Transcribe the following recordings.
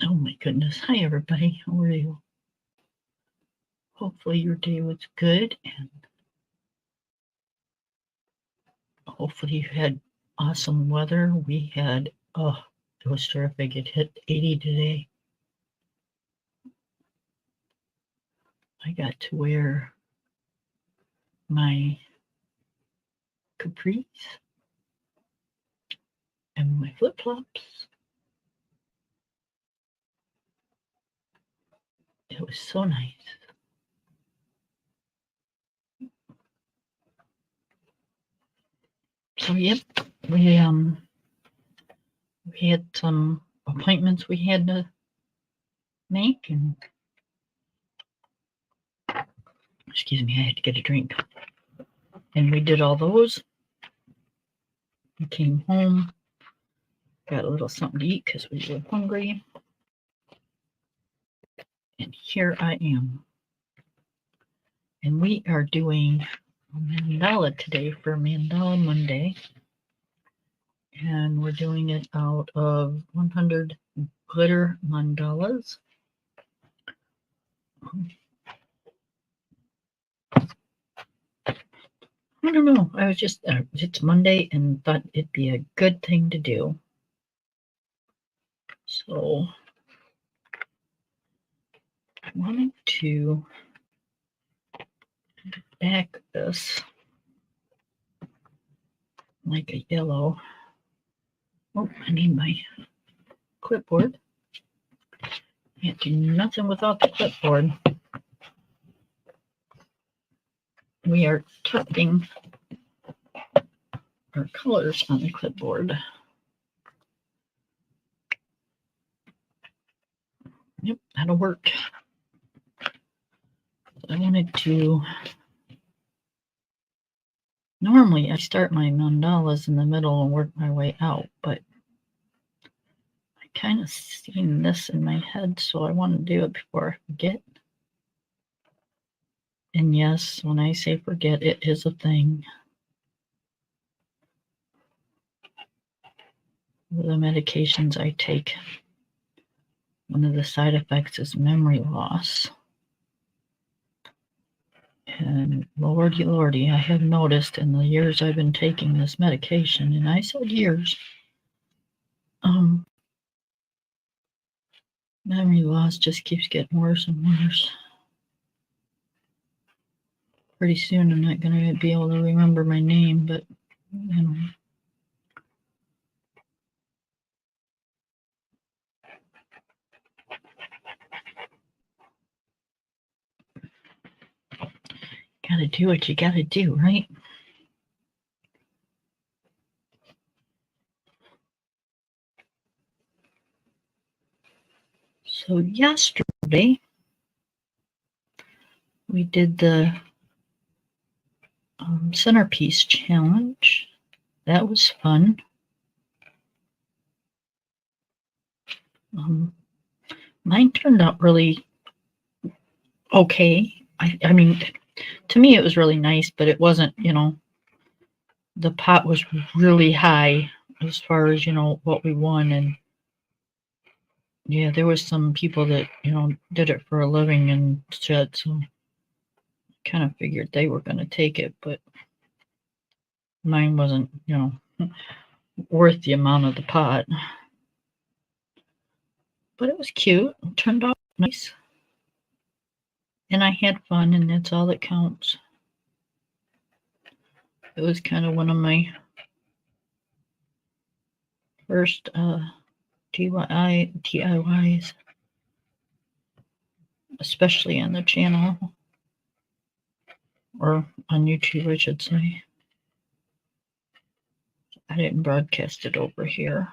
Oh my goodness. Hi everybody. How are you? Hopefully your day was good and hopefully you had awesome weather. We had it was terrific. It hit 80 today. I got to wear my capris and my flip-flops. It was so nice. So yep, we had some appointments we had to make, and excuse me, I had to get a drink. And we did all those. We came home, got a little something to eat because we were hungry. And here I am. And we are doing a mandala today for Mandala Monday. And we're doing it out of 100 glitter mandalas. I don't know. I was just, it's Monday and thought it'd be a good thing to do. So I wanted to back this like a yellow. Oh, I need my clipboard. Can't do nothing without the clipboard. We are typing our colors on the clipboard. Yep, that'll work. I wanted to, normally I start my mandalas in the middle and work my way out, but I kind of seen this in my head, so I want to do it before I forget. And yes, when I say forget, it is a thing. The medications I take, one of the side effects is memory loss. And lordy, lordy, I have noticed in the years I've been taking this medication, and I said years, memory loss just keeps getting worse and worse. Pretty soon I'm not going to be able to remember my name, but you know. Gotta do what you gotta do, right? So yesterday we did the centerpiece challenge. That was fun. Mine turned out really okay. I mean, to me it was really nice, but it wasn't, the pot was really high as far as, what we won. And yeah, there was some people that, did it for a living and said, so I kind of figured they were going to take it, but mine wasn't, worth the amount of the pot. But it was cute. It turned out nice. And I had fun, and that's all that counts. It was kind of one of my first DIYs, especially on the channel, or on YouTube, I should say. I didn't broadcast it over here.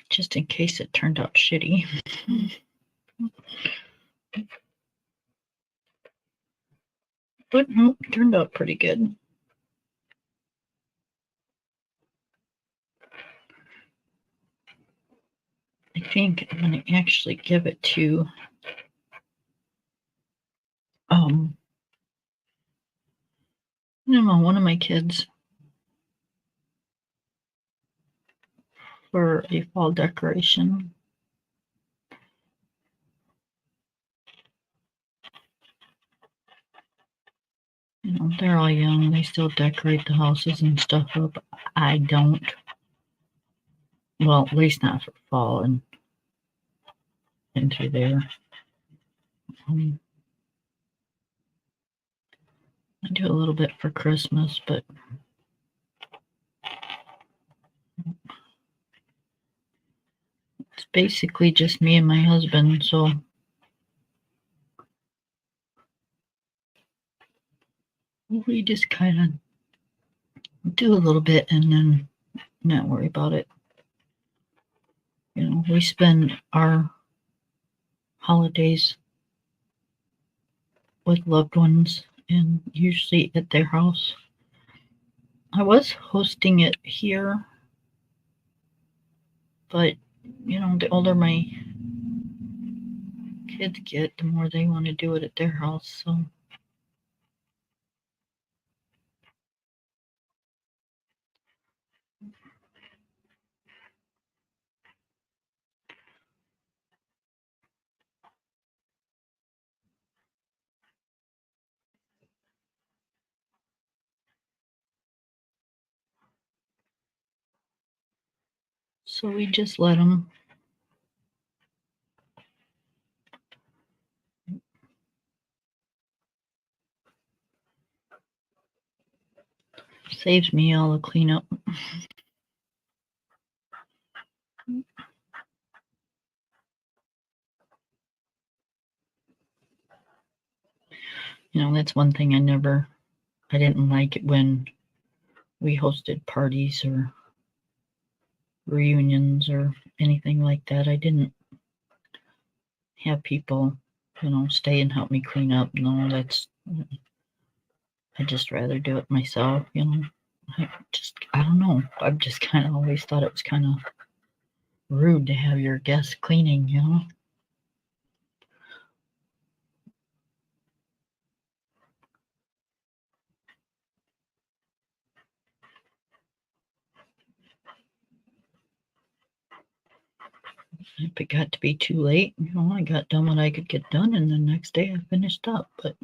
Just in case it turned out shitty. But no, it turned out pretty good. I think I'm going to actually give it to I don't know, one of my kids. for a fall decoration. You know, they're all young. They still decorate the houses and stuff up. I don't. Well, at least not for fall and into there. I do a little bit for Christmas, but it's basically just me and my husband, so we just kind of do a little bit and then not worry about it. You know, we spend our holidays with loved ones and usually at their house. I was hosting it here, but you know, the older my kids get, the more they want to do it at their house. So we just let them. Saves me all the cleanup. You know, that's one thing I didn't like it when we hosted parties or reunions or anything like that. I didn't have people, you know, stay and help me clean up. No, I just rather do it myself, you know. I don't know. I've just kind of always thought it was kind of rude to have your guests cleaning, you know. If it got to be too late, you know, I got done what I could get done, and the next day I finished up. But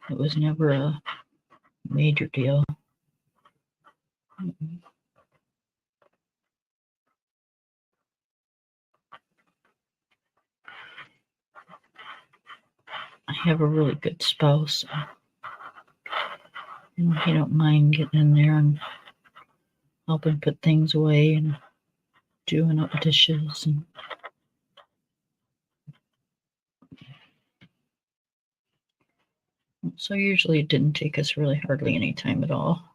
it was never a major deal. I have a really good spouse. You know, he don't mind getting in there and helping put things away and doing up dishes and so usually it didn't take us really hardly any time at all.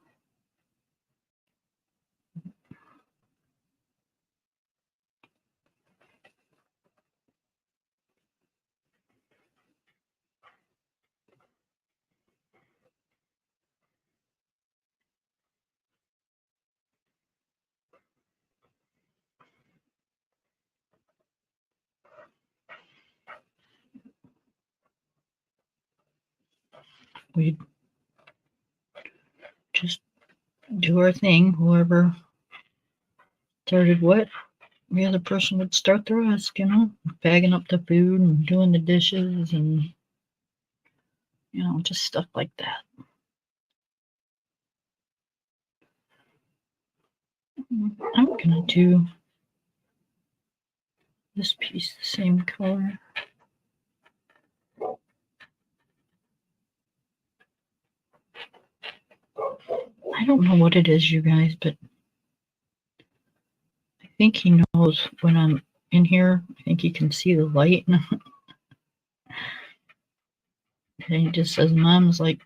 We'd just do our thing. Whoever started what, the other person would start the rest, you know, bagging up the food and doing the dishes and, you know, just stuff like that. I'm gonna do this piece the same color. I don't know what it is, you guys, but I think he knows when I'm in here. I think he can see the light. And he just says, Mom's like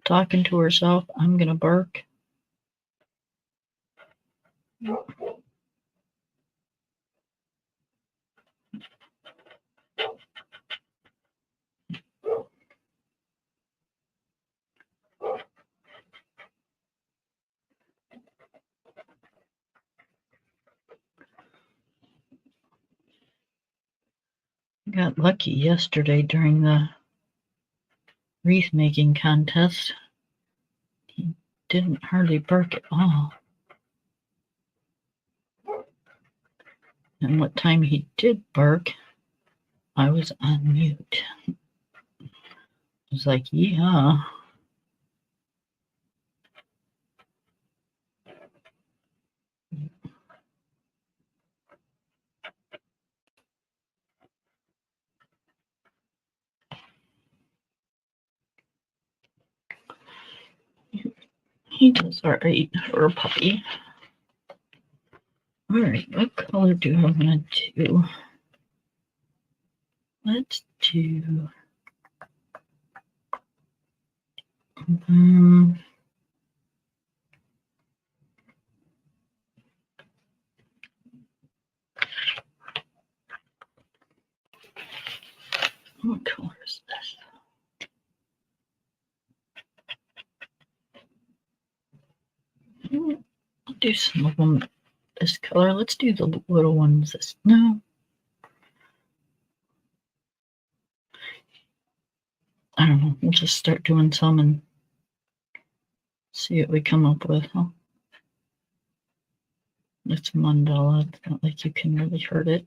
talking to herself. I'm gonna bark. Got lucky yesterday during the wreath making contest. He didn't hardly bark at all. And what time he did bark, I was on mute. I was like, yeah. He does all right for a puppy. All right, what color do I want to do? Let's do what color is this? I'll do some of them this color. Let's do the little ones this. No. I don't know. We'll just start doing some and see what we come up with. Huh? It's a mandala. It's not like you can really hurt it.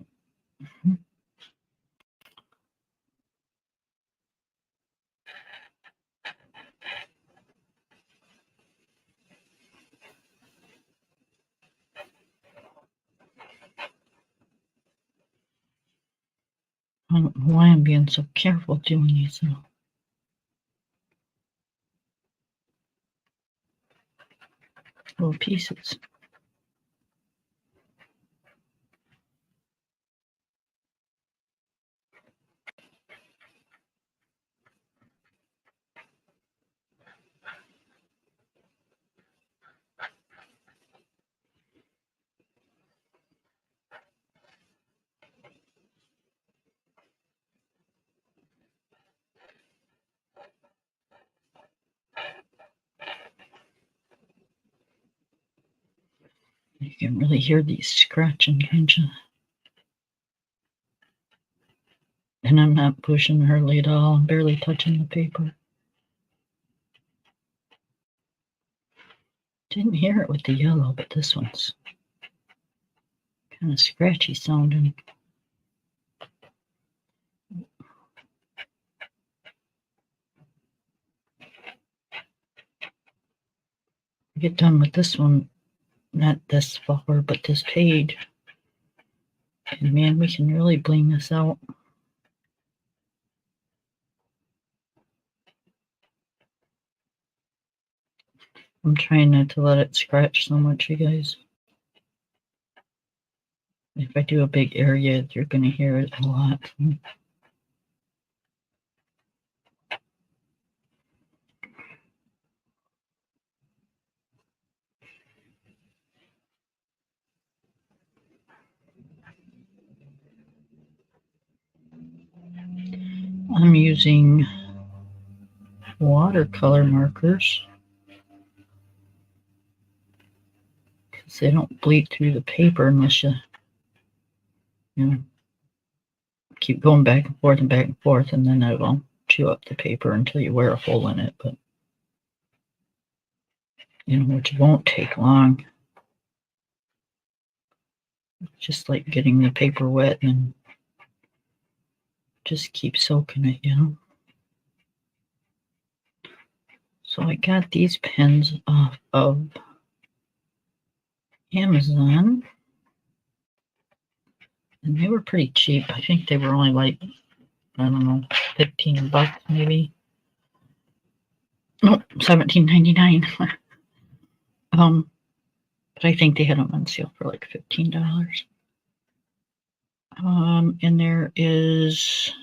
I don't know why I'm being so careful doing these little pieces. You can really hear these scratching, can't you? And I'm not pushing hardly at all. I'm barely touching the paper. Didn't hear it with the yellow, but this one's kind of scratchy sounding. Get done with this one, not this flower, but this page. And man, we can really bling this out. I'm trying not to let it scratch so much, you guys. If I do a big area, you're going to hear it a lot. I'm using watercolor markers because they don't bleed through the paper unless you know, keep going back and forth and back and forth, and then it will chew up the paper until you wear a hole in it. But which won't take long. Just like getting the paper wet and just keep soaking it. So I got these pens off of Amazon, and they were pretty cheap. I think they were only like, I don't know, $15 maybe. No, $17.99. But I think they had them on sale for like $15. And there is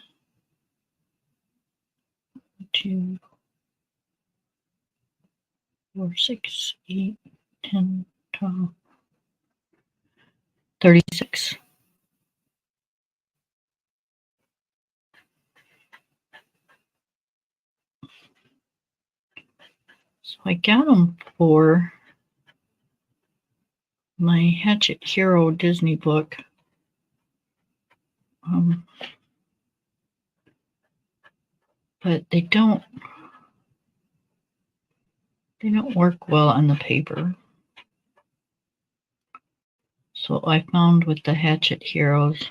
2, 4, 6, 8, 10, 12, 36. So I got them for my Hatchet Hero Disney book. But they don't They don't work well on the paper. So I found with the Hatchet Heroes,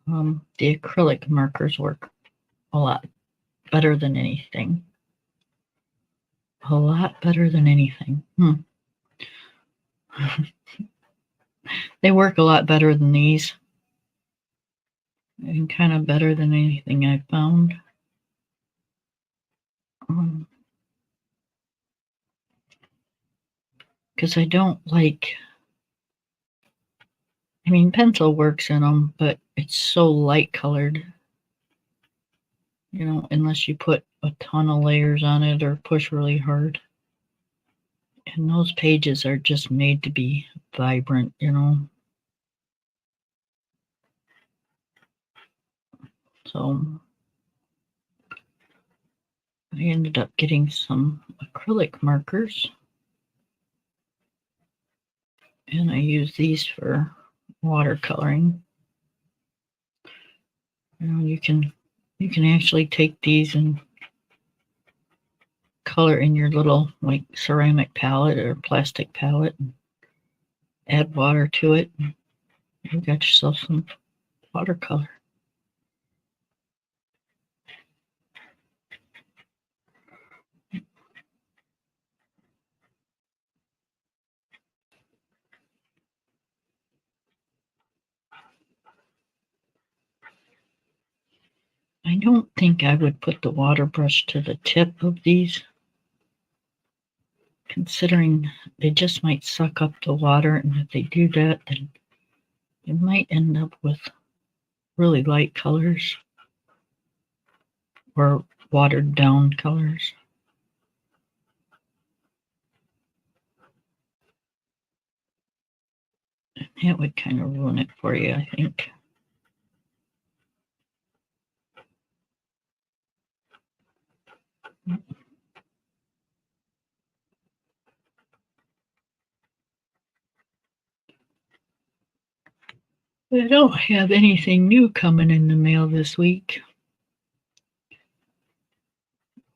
the acrylic markers work a lot better than anything. A lot better than anything. They work a lot better than these. And kind of better than anything I've found. Because I don't like, I mean, pencil works in them, but it's so light colored. You know, unless you put a ton of layers on it or push really hard. And those pages are just made to be vibrant, you know. So I ended up getting some acrylic markers. And I use these for watercoloring. You know, you can actually take these and color in your little like ceramic palette or plastic palette and add water to it. And you got yourself some watercolor. I don't think I would put the water brush to the tip of these, considering they just might suck up the water, and if they do that, then you might end up with really light colors or watered down colors. That would kind of ruin it for you, I think. I don't have anything new coming in the mail this week.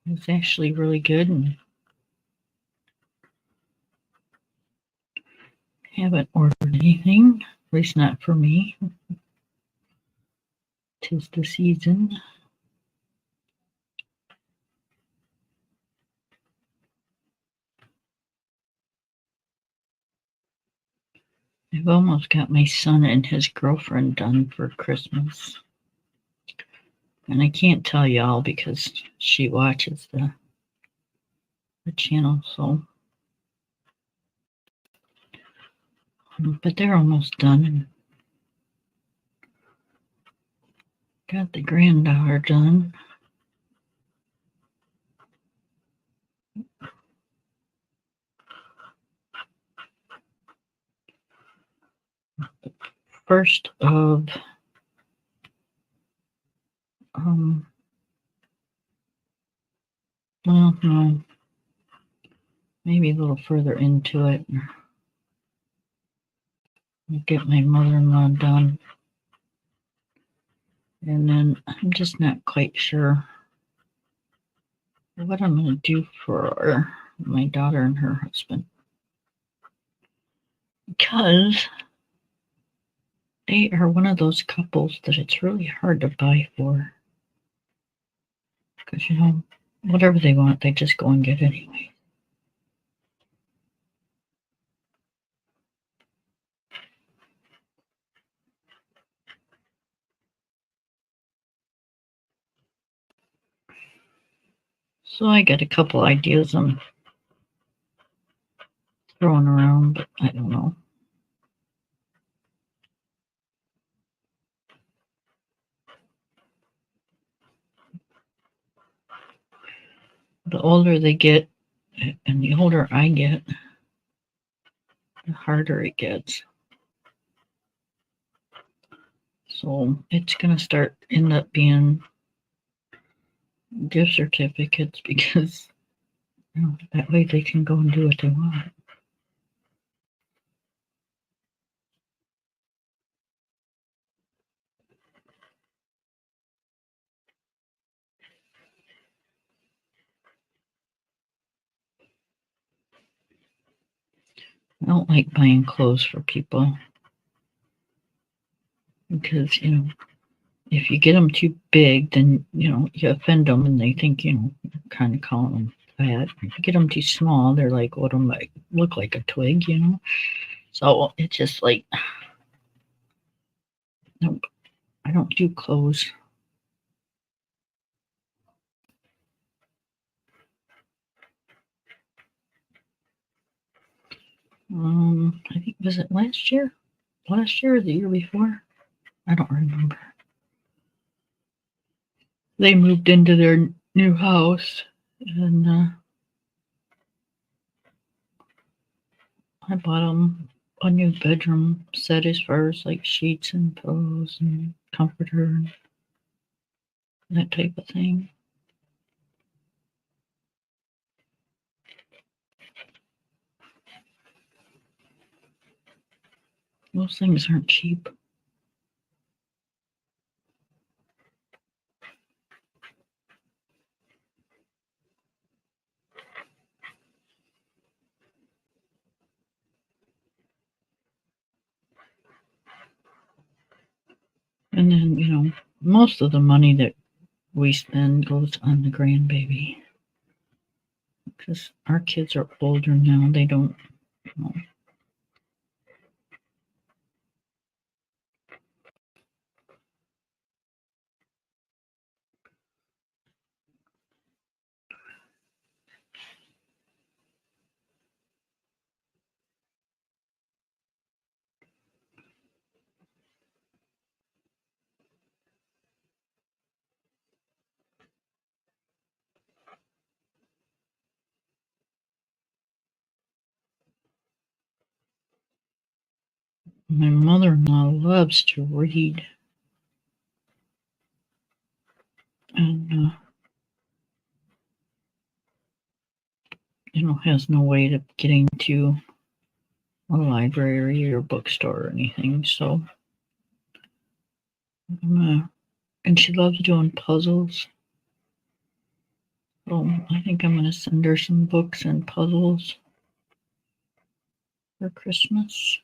It's actually really good, and haven't ordered anything, at least not for me. 'Tis the season. I've almost got my son and his girlfriend done for Christmas. And I can't tell y'all because she watches the channel, so. But they're almost done. And got the granddaughter done. First of well, no, maybe a little further into it. I'll get my mother-in-law done. And then I'm just not quite sure what I'm going to do for my daughter and her husband. Because they are one of those couples that it's really hard to buy for. Because, you know, whatever they want, they just go and get anyway. So I got a couple ideas I'm throwing around, but I don't know. The older they get, and the older I get, the harder it gets. So it's going to end up being gift certificates because, you know, that way they can go and do what they want. don't like buying clothes for people because, if you get them too big, then, you offend them and they think, you're kind of calling them fat. If you get them too small, they're like, what am I look like a twig. So it's just like, nope, I don't do clothes. I think, was it last year? Last year or the year before? I don't remember. They moved into their new house, and I bought them a new bedroom set as far as like sheets and pillows and comforter and that type of thing. Those things aren't cheap. And then, most of the money that we spend goes on the grandbaby. Because our kids are older now. They don't, My mother-in-law loves to read. And, has no way of getting to a library or bookstore or anything. So, and she loves doing puzzles. So I think I'm going to send her some books and puzzles for Christmas.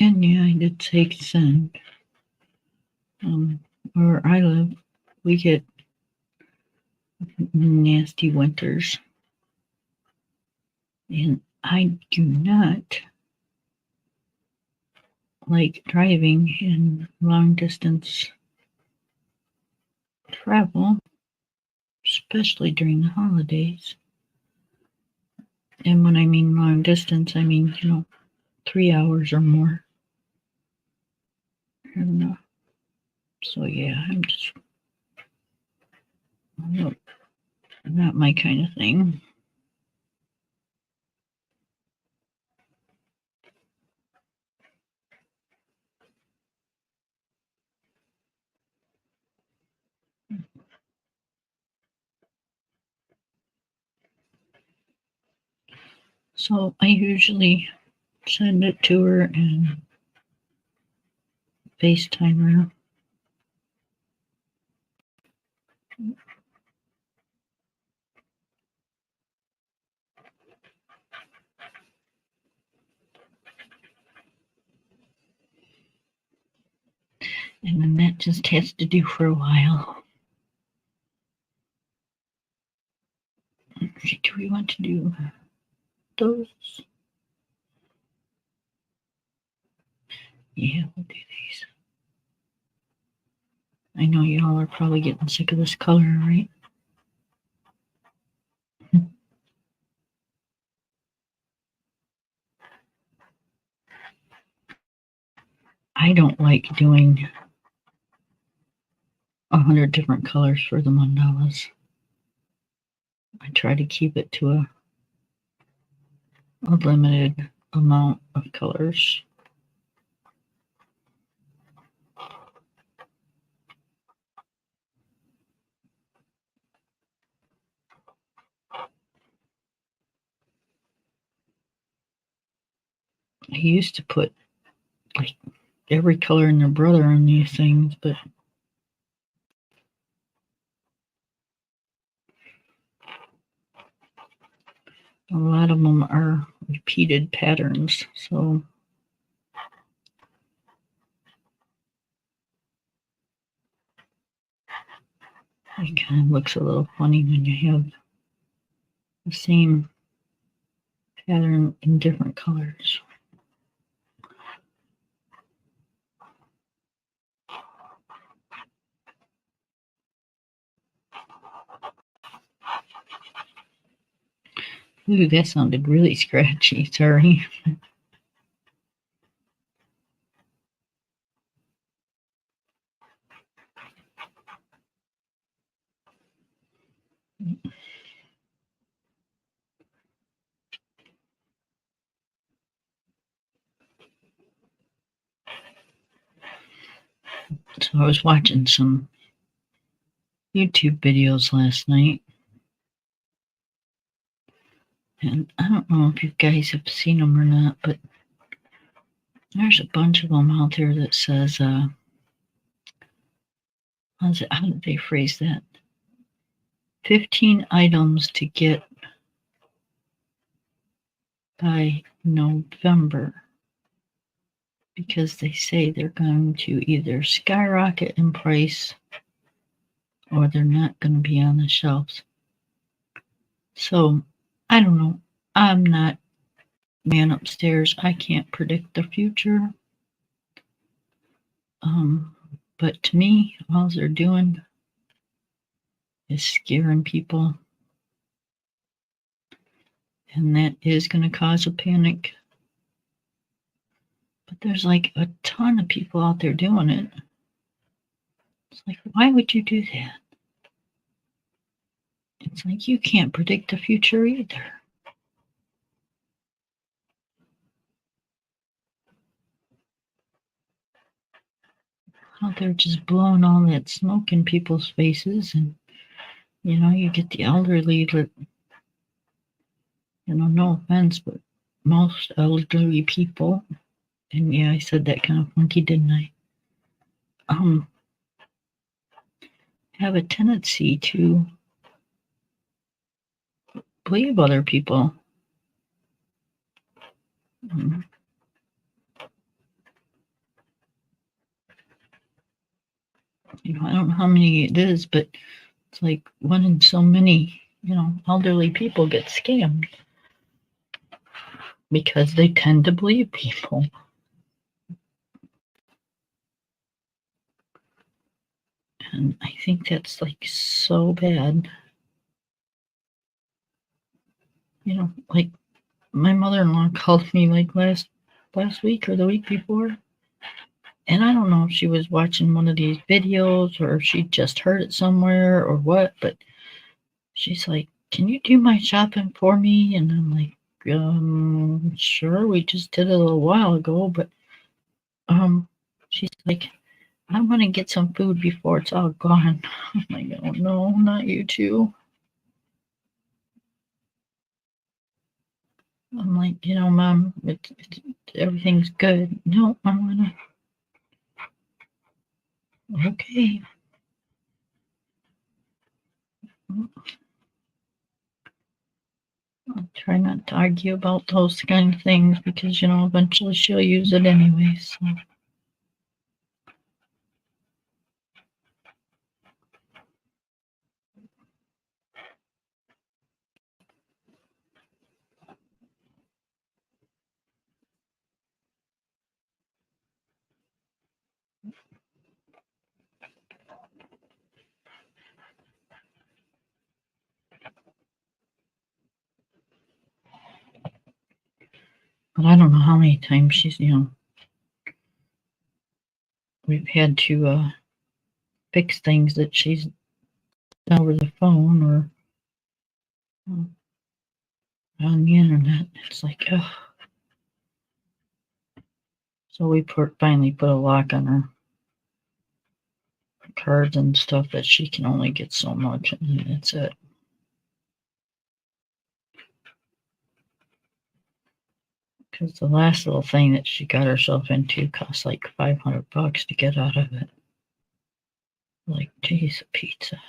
And yeah, I did say send. Where I live, we get nasty winters. And I do not like driving in long distance travel, especially during the holidays. And when I mean long distance, I mean, 3 hours or more. And so, yeah, I'm just not my kind of thing. So I usually send it to her and FaceTime her. And then that just has to do for a while. Do we want to do those? Yeah, we'll do these. I know y'all are probably getting sick of this color, right? I don't like doing 100 different colors for the mandalas. I try to keep it to a limited amount of colors. I used to put like every color and their brother on these things, but a lot of them are repeated patterns, so it kind of looks a little funny when you have the same pattern in different colors. Ooh, that sounded really scratchy, sorry. So I was watching some YouTube videos last night, and I don't know if you guys have seen them or not, but there's a bunch of them out there that says, how did they phrase that? 15 items to get by November, because they say they're going to either skyrocket in price or they're not going to be on the shelves. So I don't know. I'm not man upstairs. I can't predict the future. But to me, all they're doing is scaring people. And that is going to cause a panic. But there's like a ton of people out there doing it. It's like, why would you do that? It's like you can't predict the future either. Out there just blowing all that smoke in people's faces, and you get the elderly that, no offense, but most elderly people, and yeah, I said that kind of funky, didn't I? Have a tendency to believe other people. I don't know how many it is, but it's like one in so many, elderly people get scammed because they tend to believe people. And I think that's like so bad. Like my mother-in-law called me like last week or the week before. And I don't know if she was watching one of these videos or if she just heard it somewhere or what, but she's like, "Can you do my shopping for me?" And I'm like, sure, we just did it a little while ago, but she's like, "I want to get some food before it's all gone." I'm like, "Oh no, not you too." I'm like, Mom, everything's good. No, I'm gonna. Okay. I'll try not to argue about those kind of things because, eventually she'll use it anyway. So. But I don't know how many times she's, we've had to fix things that she's done over the phone or on the internet. It's like, ugh. So we finally put a lock on her cards and stuff that she can only get so much, and that's it. Because the last little thing that she got herself into cost like $500 to get out of it. Like, geez, pizza.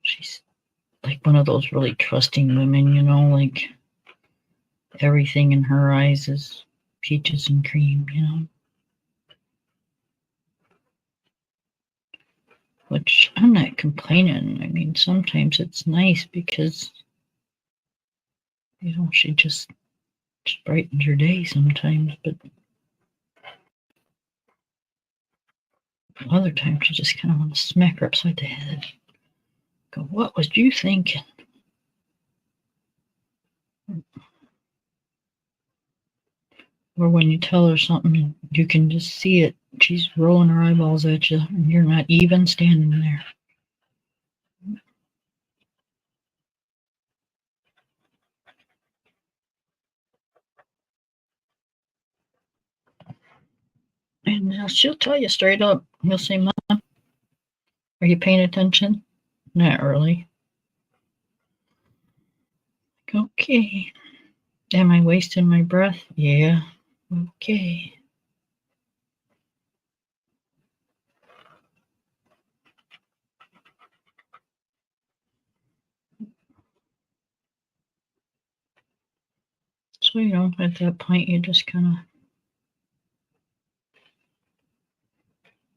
She's like one of those really trusting women, you know, like everything in her eyes is peaches and cream, you know. Which I'm not complaining. I mean, sometimes it's nice because, you know, she just brightens your day sometimes, but other times you just kind of want to smack her upside the head. Go, what was you thinking? Or when you tell her something, you can just see it. She's rolling her eyeballs at you, and you're not even standing there. And she'll tell you straight up. You'll say, Mom, are you paying attention? Not really. Okay. Am I wasting my breath? Yeah. Okay. So, you know, at that point, you just kind of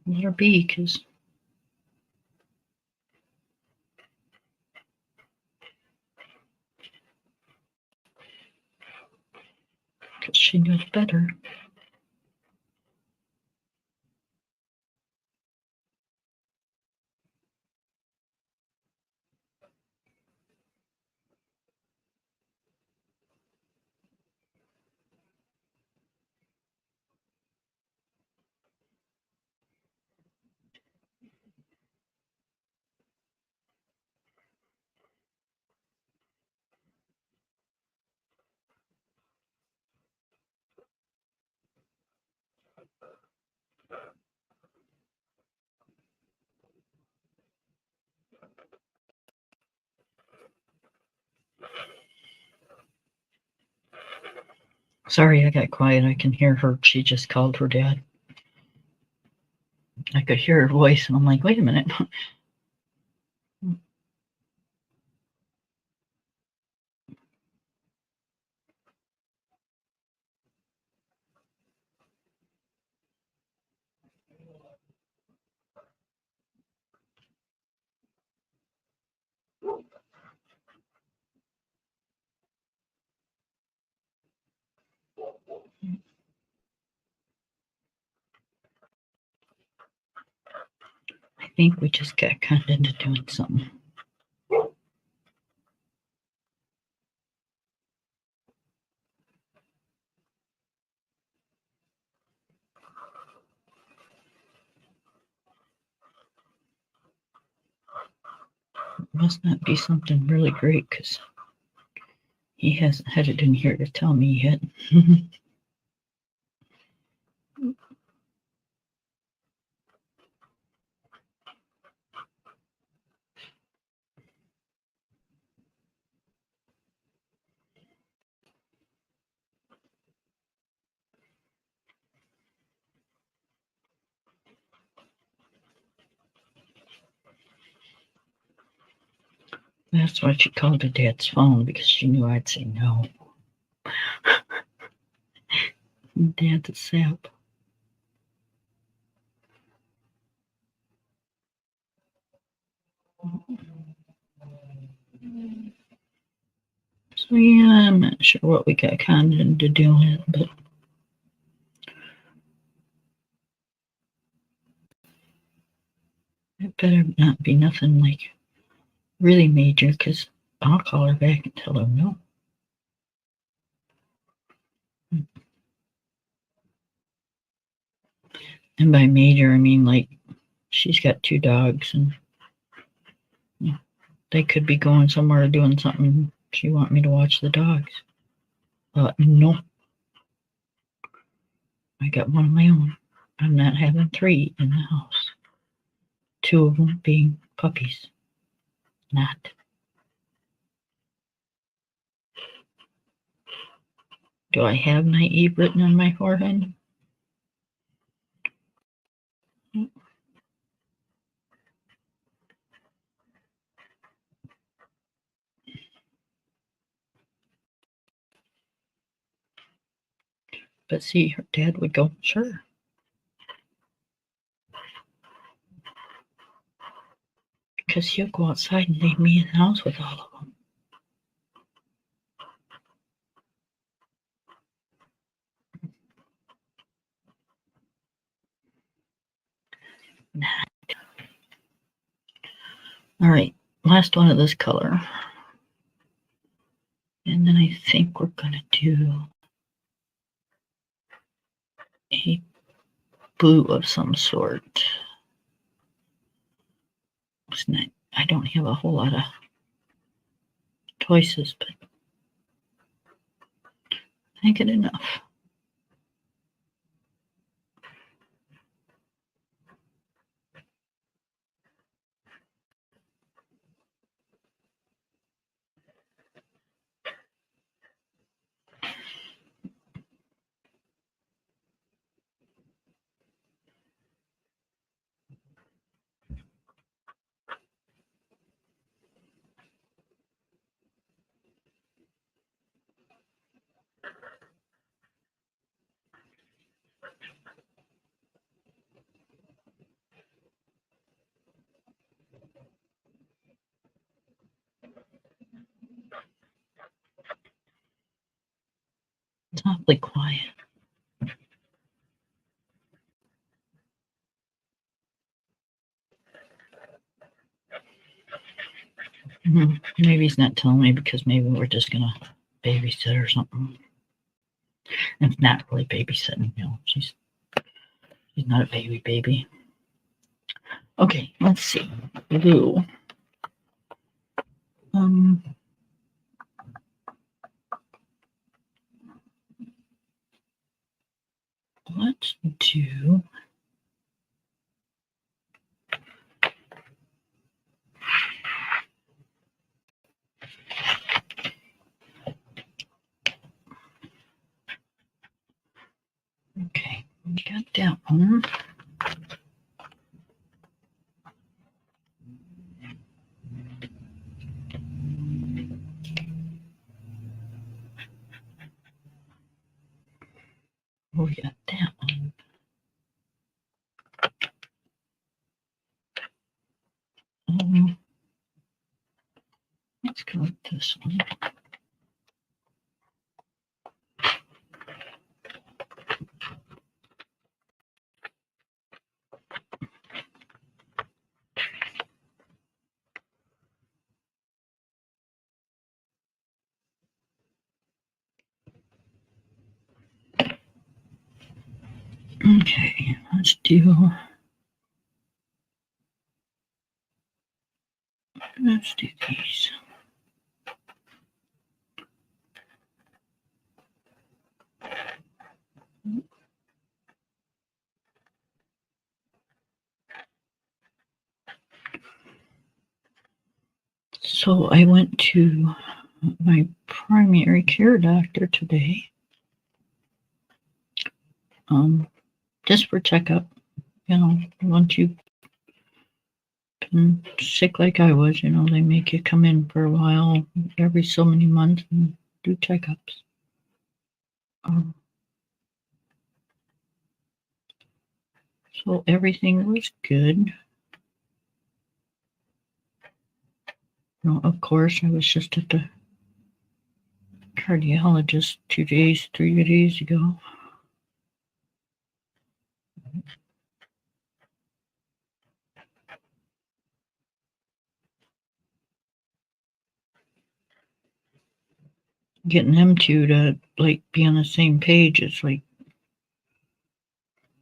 let her be, because she knows better. Sorry, I got quiet. I can hear her. She just called her dad. I could hear her voice, and I'm like, wait a minute. I think we just got kind of into doing something. It must not be something really great, because he hasn't had it in here to tell me yet. That's why she called her dad's phone, because she knew I'd say no. Dad's a sap. So yeah, I'm not sure what we got Condon to do with, but it better not be nothing like really major, because I'll call her back and tell her no. And by major, I mean like she's got 2 dogs, and they could be going somewhere doing something. She want me to watch the dogs. No. I got one of my own. I'm not having 3 in the house. 2 of them being puppies. Not. Do I have naive written on my forehead? But see, her dad would go, sure. Because he'll go outside and leave me in the house with all of them. Nah. All right, last one of this color. And then I think we're going to do a blue of some sort. It's not, I don't have a whole lot of choices, but I get enough. It's awfully quiet. Maybe he's not telling me because maybe we're just going to babysit or something. And it's not really babysitting, you know. She's not a baby. Okay, let's see. Blue. Let's do okay, we got that one. We got that one. Let's go with this one. Okay, let's do these. So I went to my primary care doctor today, just for checkup. You know, once you've been sick like I was, you know, they make you come in for a while every so many months and do checkups. So everything was good. No, of course, I was just at the cardiologist 3 days ago. Getting them two to like be on the same page, it's like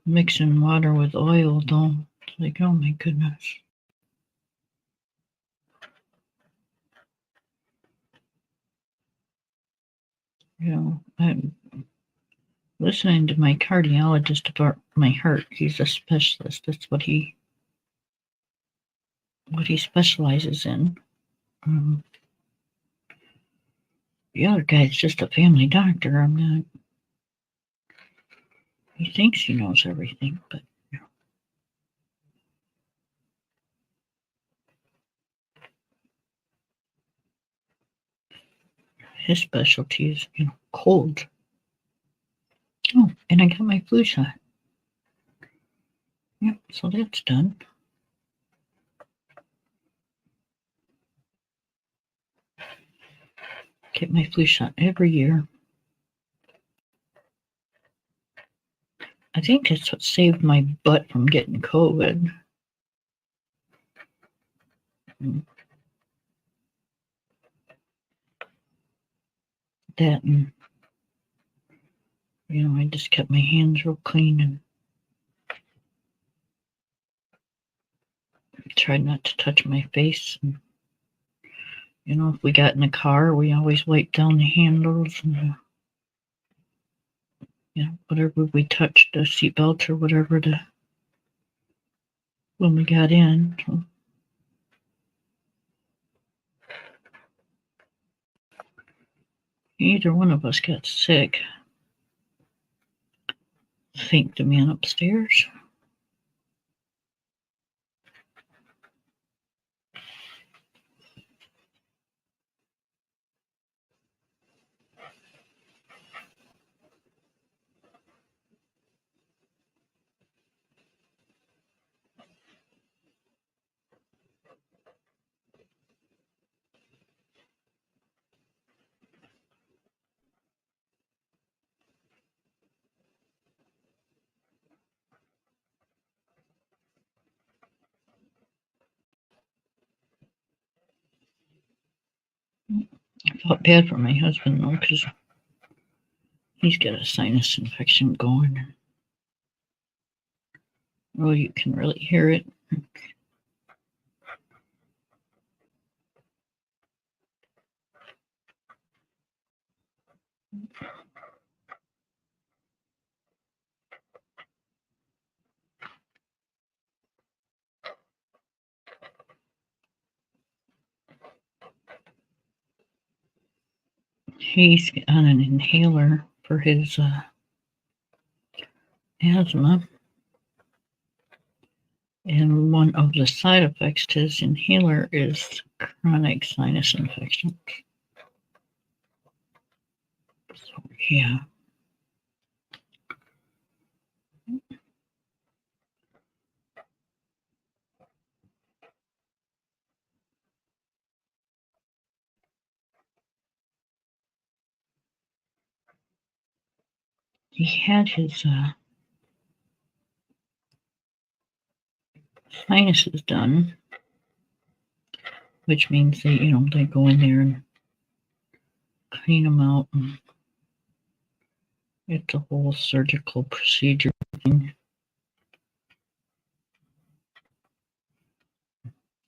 mixing water with oil, though. It's like, oh my goodness. I'm listening to my cardiologist about my heart. He's a specialist. That's what he specializes in. The other guy's just a family doctor. I'm not. He thinks he knows everything, but his specialty is, cold. Oh, and I got my flu shot. Yep, so that's done. Get my flu shot every year. I think that's what saved my butt from getting COVID. That and, I just kept my hands real clean and tried not to touch my face. And, if we got in a car, we always wiped down the handles and, whatever we touched, the seatbelt or whatever, when we got in. So, either one of us got sick. Thank the man upstairs. I felt bad for my husband, though, because he's got a sinus infection going. Oh, you can really hear it. He's on an inhaler for his asthma. And one of the side effects to his inhaler is chronic sinus infection. So, yeah. He had his sinuses done, which means they go in there and clean them out. And it's a whole surgical procedure thing.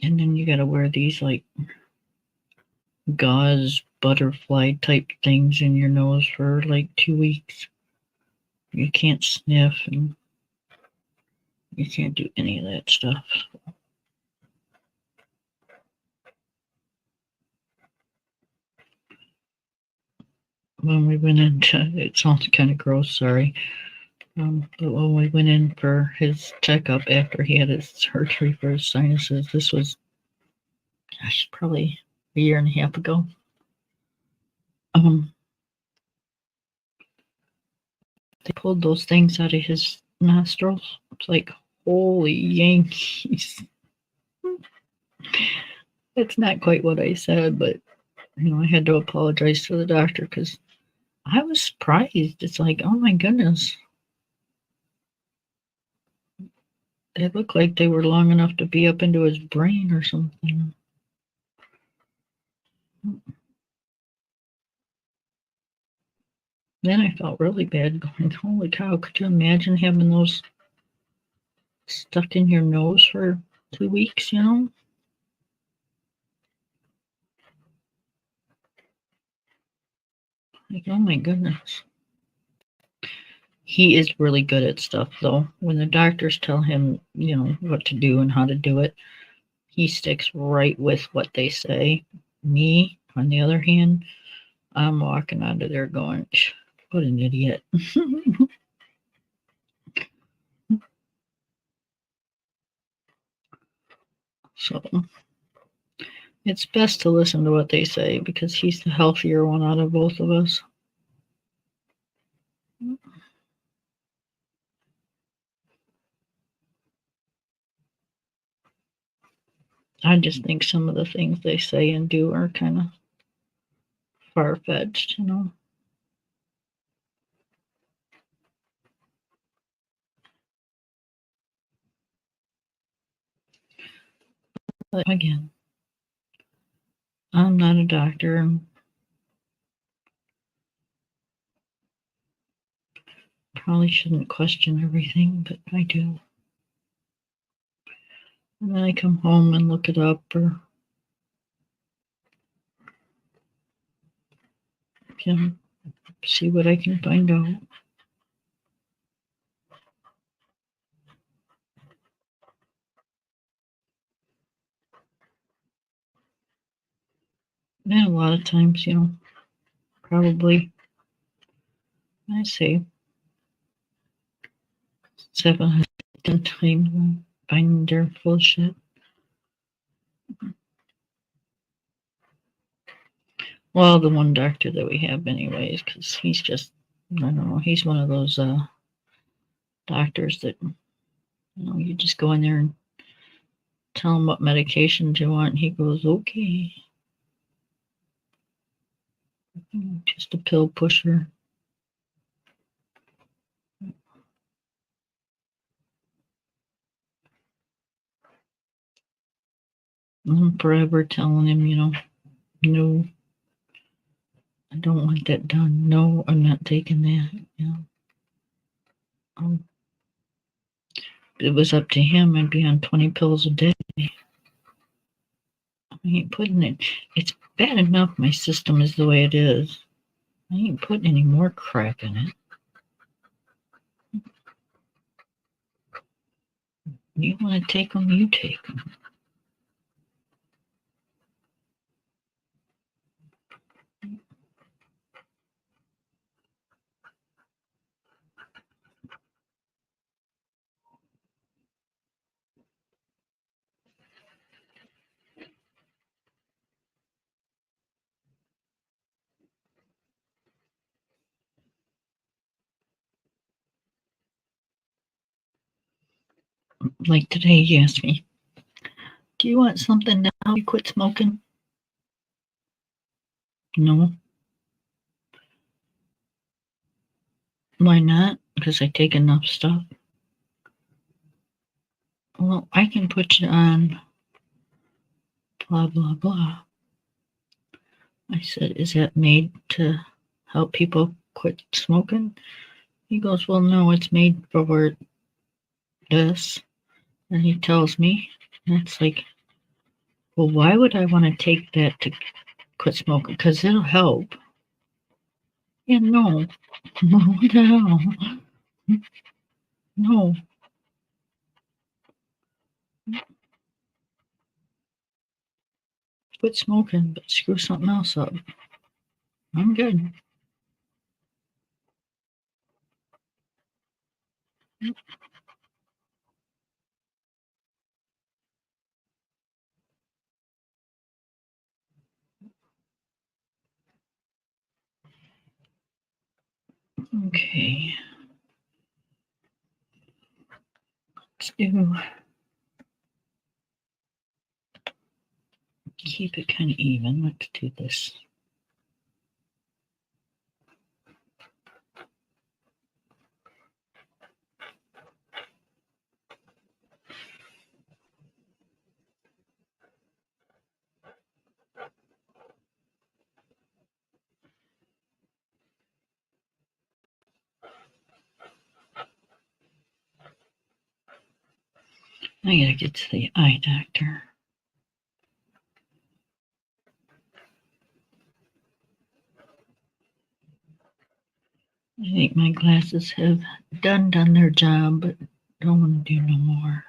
And then you got to wear these like gauze butterfly type things in your nose for like 2 weeks. You can't sniff and you can't do any of that stuff. When we went into, it sounds kind of gross, sorry. But when we went in for his checkup after he had his surgery for his sinuses, this was, probably a year and a half ago. They pulled those things out of his nostrils. It's like, holy Yankees. It's not quite what I said, but I had to apologize to the doctor because I was surprised. It's like, oh my goodness. They looked like they were long enough to be up into his brain or something. Then I felt really bad going, holy cow, could you imagine having those stuck in your nose for 2 weeks, you know? Like, oh my goodness. He is really good at stuff, though. When the doctors tell him, you know, what to do and how to do it, he sticks right with what they say. Me, on the other hand, I'm walking out of there going, what an idiot. So it's best to listen to what they say because he's the healthier one out of both of us. I just think some of the things they say and do are kind of far fetched, you know. But again, I'm not a doctor and probably shouldn't question everything, but I do. And then I come home and look it up or can see what I can find out. And a lot of times, you know, probably I say 7 times finding they're full of shit. Well, the one doctor that we have, anyways, because he's just, I don't know, he's one of those doctors that, you know, you just go in there and tell him what medications you want, and he goes, okay. Just a pill pusher. I'm forever telling him, you know, no, I don't want that done. No, I'm not taking that. You know, if it was up to him, I'd be on 20 pills a day. I ain't putting it. It's bad enough my system is the way it is. I ain't putting any more crap in it. You want to take them, you take them. Like today, he asked me, do you want something now you quit smoking? No. Why not? Because I take enough stuff. Well, I can put you on blah, blah, blah. I said, is that made to help people quit smoking? He goes, well, no, it's made for this. And he tells me, and it's like, well, why would I want to take that to quit smoking? Because it'll help. Yeah, no. What the hell? No. Quit smoking, but screw something else up. I'm good. Okay. Let's do keep it kind of even. Let's do this. I gotta get to the eye doctor. I think my glasses have done their job, but don't want to do no more.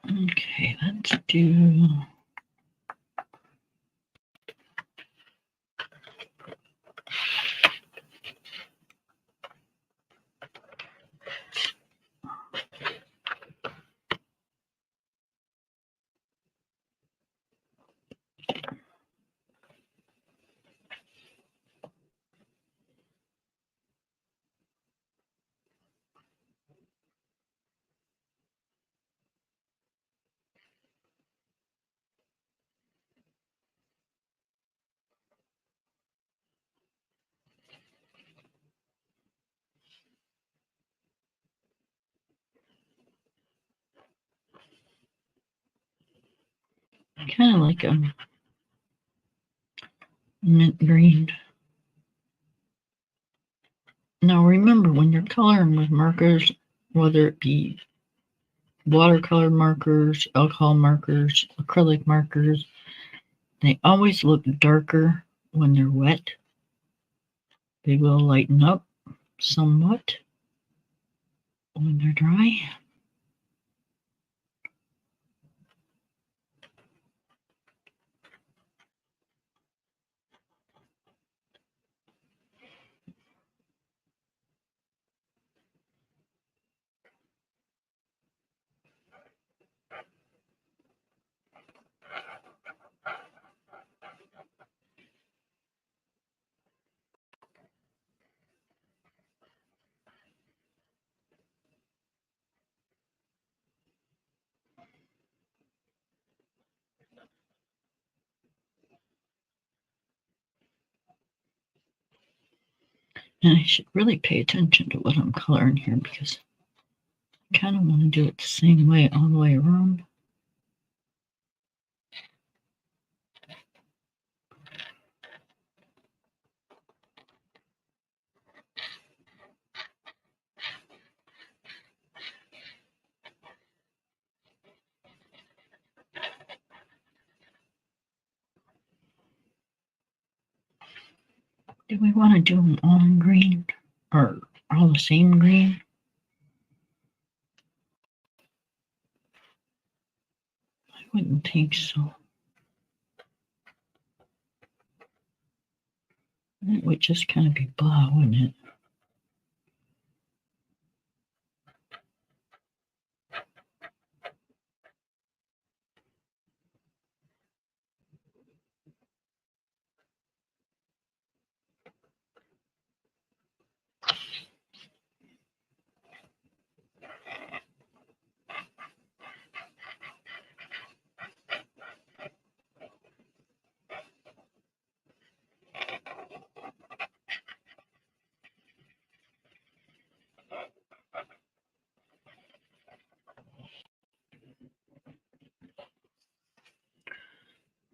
Okay, let's do. Kind of like a mint green. Now remember, when you're coloring with markers, whether it be watercolor markers, alcohol markers, acrylic markers, they always look darker when they're wet. They will lighten up somewhat when they're dry. And I should really pay attention to what I'm coloring here because I kind of want to do it the same way all the way around. Do we want to do them all in green or all the same green? I wouldn't think so. It would just kind of be blah, wouldn't it?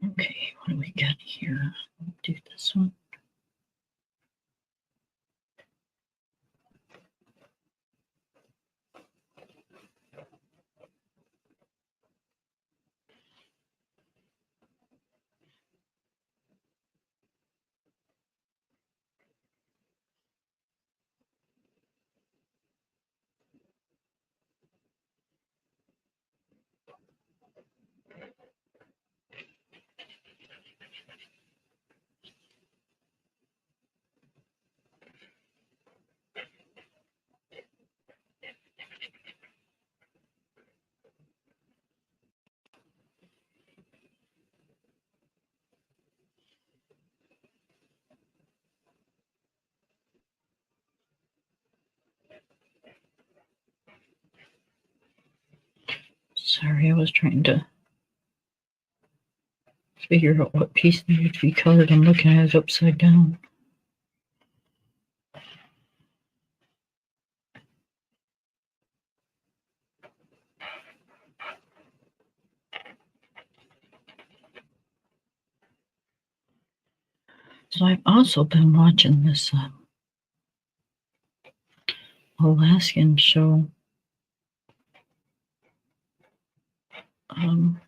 Okay, what do we got here? Do this one. Sorry, I was trying to figure out what piece needed to be colored. I'm looking at it upside down. So I've also been watching this Alaskan show. It's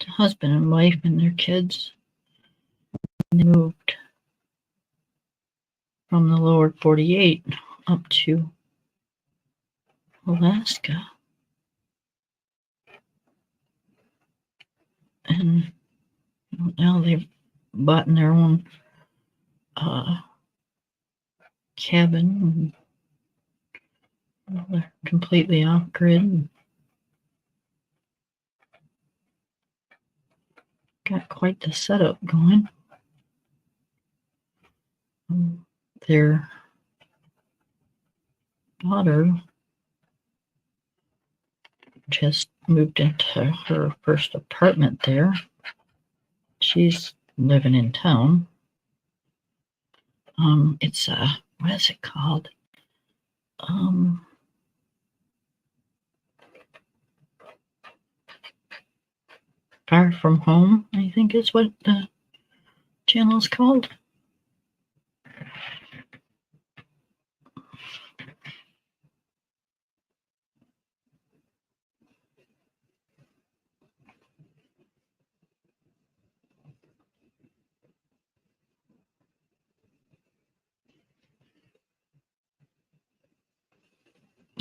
a husband and wife and their kids. They moved from the lower 48 up to Alaska. And now they've bought their own cabin. And they're completely off grid. Got quite the setup going. Their daughter just moved into her first apartment there. She's living in town. It's what is it called? Far From Home, I think is what the channel is called.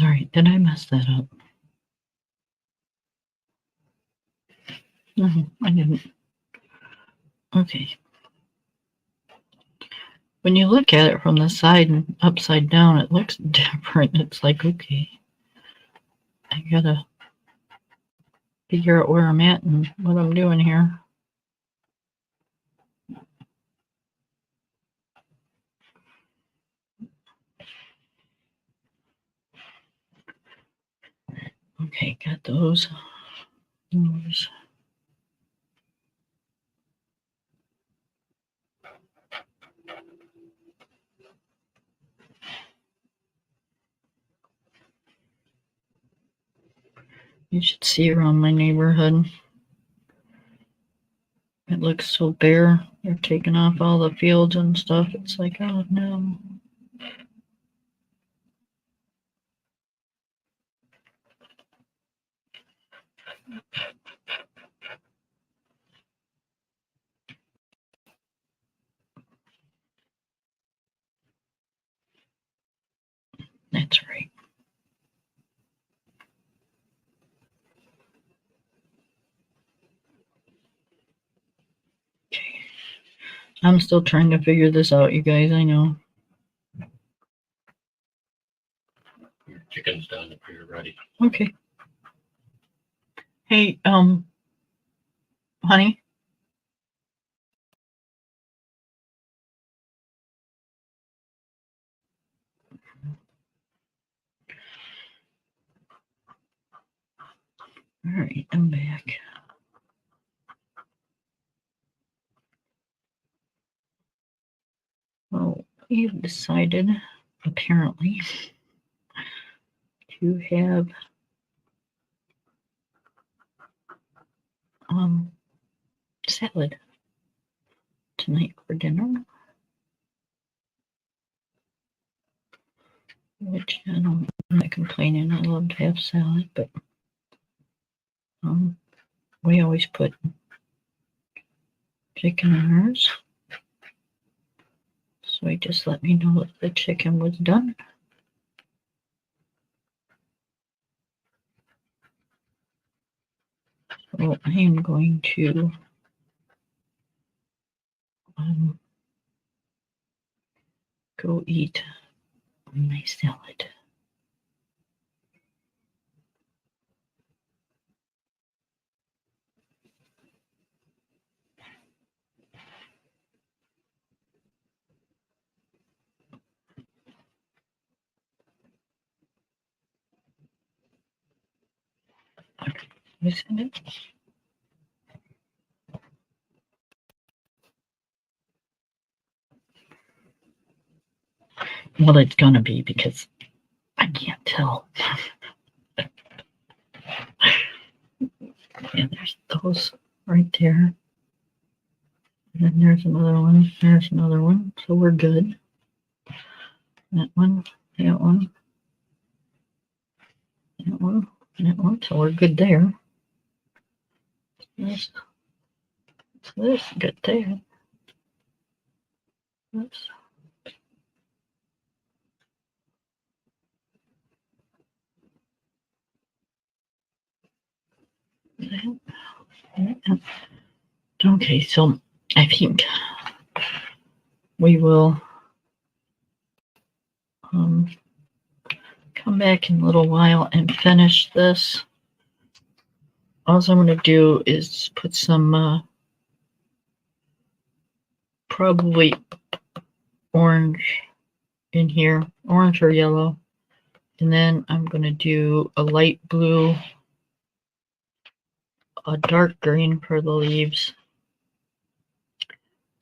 All right, did I mess that up? No, I didn't. Okay. When you look at it from the side and upside down, it looks different. It's like, okay, I gotta figure out where I'm at and what I'm doing here. Okay, got those. You should see around my neighborhood. It looks so bare. They're taking off all the fields and stuff. It's like, oh no. That's right. Okay. I'm still trying to figure this out, you guys. I know. Your chicken's done if you're ready. Okay. Hey, honey. All right, I'm back. Well, we've decided, apparently, to have salad tonight for dinner. Which I'm not complaining. I love to have salad, but we always put chicken in ours. So he just let me know that the chicken was done. So I am going to go eat my salad. Isn't it? Well, it's gonna be because I can't tell. Yeah, there's those right there. And there's another one. There's another one. So we're good. That one. That one. That one. That one. So we're good there. This. This. Good there. Oops. Okay, so I think we will come back in a little while and finish this. All I'm going to do is put some probably orange in here, orange or yellow, and then I'm going to do a light blue, a dark green for the leaves,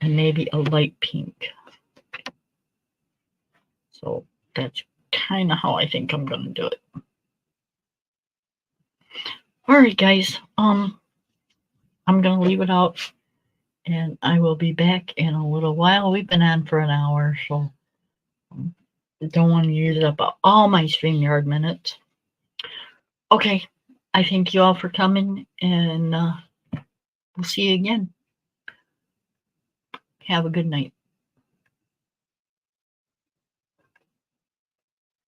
and maybe a light pink. So that's kind of how I think I'm going to do it. All right, guys. I'm going to leave it out, and I will be back in a little while. We've been on for an hour, so don't want to use up all my StreamYard minutes. Okay, I thank you all for coming, and we'll see you again. Have a good night.